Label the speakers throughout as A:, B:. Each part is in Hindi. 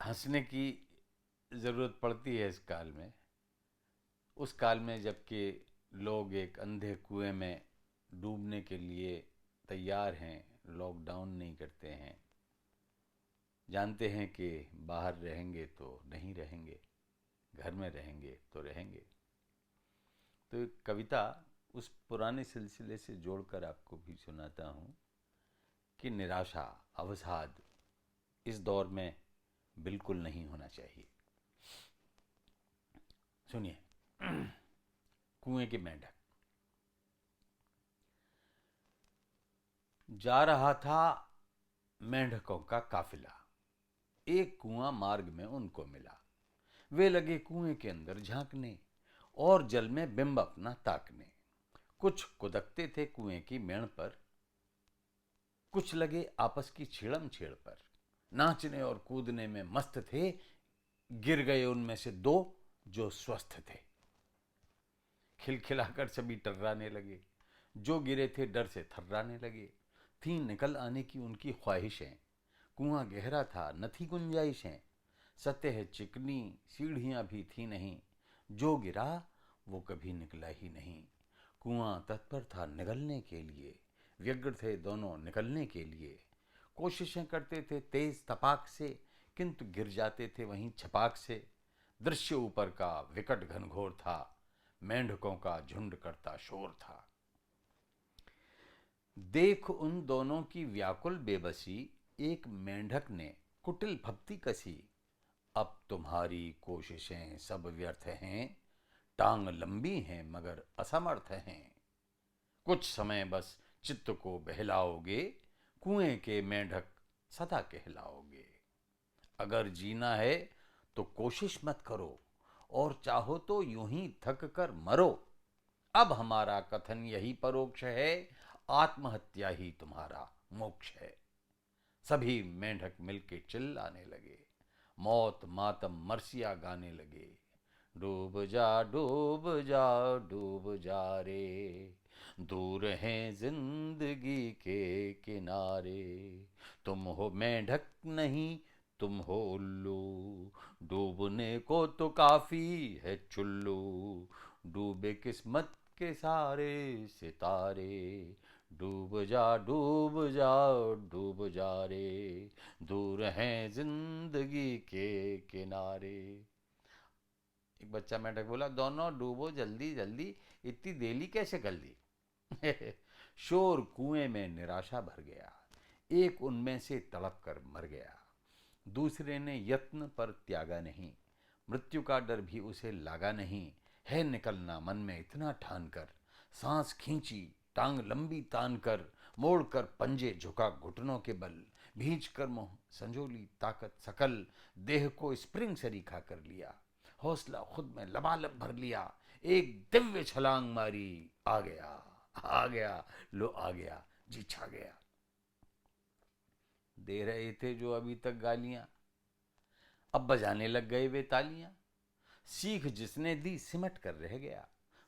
A: हंसने की ज़रूरत पड़ती है इस काल में, उस काल में जबकि लोग एक अंधे कुएं में डूबने के लिए तैयार हैं, लॉकडाउन नहीं करते हैं, जानते हैं कि बाहर रहेंगे तो नहीं रहेंगे, घर में रहेंगे तो रहेंगे। तो एक कविता उस पुराने सिलसिले से जोड़कर आपको भी सुनाता हूँ कि निराशा, अवसाद इस दौर में बिल्कुल नहीं होना चाहिए। सुनिए। कुएं की मेंढक। जा रहा था मेंढकों का काफिला, एक कुआं मार्ग में उनको मिला। वे लगे कुएं के अंदर झांकने और जल में बिंब अपना ताकने। कुछ कुदकते थे कुएं की मेड़ पर, कुछ लगे आपस की छेड़म छेड़ पर। नाचने और कूदने में मस्त थे, गिर गए उनमें से दो जो स्वस्थ थे। खिलखिलाकर सभी टर्राने लगे, जो गिरे थे डर से थर्राने लगे। थी निकल आने की उनकी ख्वाहिशें, कुआं गहरा था न थी गुंजाइशें। सतह चिकनी सीढ़ियां भी थी नहीं, जो गिरा वो कभी निकला ही नहीं। कुआं तत्पर था निगलने के लिए, व्यग्र थे दोनों निकलने के लिए। कोशिशें करते थे तेज तपाक से, किंतु गिर जाते थे वहीं छपाक से। दृश्य ऊपर का विकट घनघोर था, मेंढकों का झुंड करता शोर था। देख उन दोनों की व्याकुल बेबसी, एक मेंढक ने कुटिल फप्ती कसी। अब तुम्हारी कोशिशें सब व्यर्थ हैं, टांग लंबी हैं मगर असमर्थ हैं। कुछ समय बस चित्त को बहलाओगे, कुएं के मेंढक सदा कहलाओगे। अगर जीना है तो कोशिश मत करो, और चाहो तो यूं ही थक कर मरो। अब हमारा कथन यही परोक्ष है, आत्महत्या ही तुम्हारा मोक्ष है। सभी मेंढक मिलके चिल्लाने लगे, मौत मातम मरसिया गाने लगे। डूब जा डूब जा डूब जा रे, दूर हैं जिंदगी के किनारे। तुम हो मेंढक नहीं तुम हो उल्लू, डूबने को तो काफी है चुल्लू। डूबे किस्मत के सारे सितारे, डूब जा डूब जा डूब जा रे, दूर हैं जिंदगी के किनारे। एक बच्चा मेंढक बोला, दोनों डूबो जल्दी जल्दी, इतनी देली कैसे कर दी। शोर कुएं में निराशा भर गया, एक उनमें से तड़प कर मर गया। दूसरे ने यत्न पर त्यागा नहीं, मृत्यु का डर भी उसे लागा नहीं। है निकलना मन में इतना ठान कर, सांस खींची टांग लंबी तान कर। मोड़ कर पंजे झुका घुटनों के बल, भींच कर मुंह संजोली ताकत सकल। देह को स्प्रिंग सरीखा कर लिया, हौसला खुद में लबालब भर लिया। एक दिव्य छलांग मारी, आ गया आ गया, लो आ गया, जी छा गया। दे रहे थे जो अभी तक गालियां, अब बजाने लग गए वे तालियां। सीख जिसने दी सिमट कर रह गया,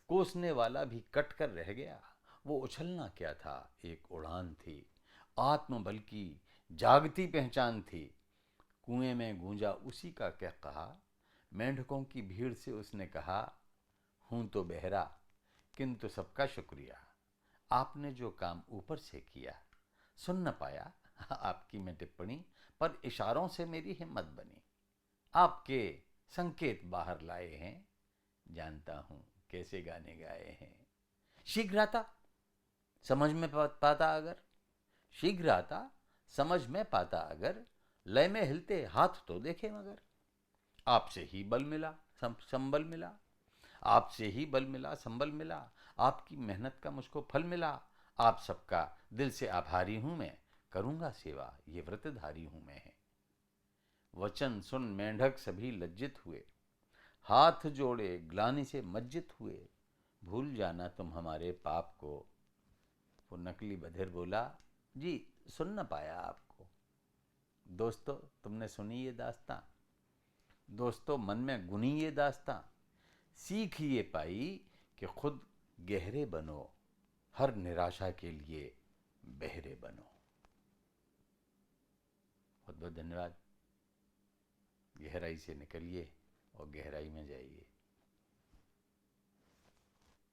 A: कोसने वाला भी कट कर रह गया। वो उछलना क्या था, एक उड़ान थी, आत्मबल की जागती पहचान थी। कुएं में गूंजा उसी का क्या कहा, मेंढकों की भीड़ से उसने कहा। हूं तो बहरा किंतु सबका शुक्रिया, आपने जो काम ऊपर से किया। सुन न पाया आपकी मैं टिप्पणी, पर इशारों से मेरी हिम्मत बनी। आपके संकेत बाहर लाए हैं, जानता हूं कैसे गाने गाए हैं। शीघ्र आता समझ में पाता अगर, शीघ्र आता समझ में पाता अगर, लय में हिलते हाथ तो देखे मगर। आपसे ही बल मिला, संबल मिला, आपसे ही बल मिला संबल मिला। आपकी मेहनत का मुझको फल मिला। आप सबका दिल से आभारी हूं मैं, करूंगा सेवा ये व्रतधारी हूं मैं। वचन सुन मेंढक सभी लज्जित हुए, हाथ जोड़े ग्लानि से मज्जित हुए। भूल जाना तुम हमारे पाप को, वो नकली बधिर बोला, जी सुन न पाया आपको। दोस्तों तुमने सुनी ये दास्तां, दोस्तों मन में गुनी ये दास्तां। सीख ये पाई कि खुद गहरे बनो, हर निराशा के लिए बहरे बनो। बहुत बहुत धन्यवाद। गहराई से निकलिए और गहराई में जाइए।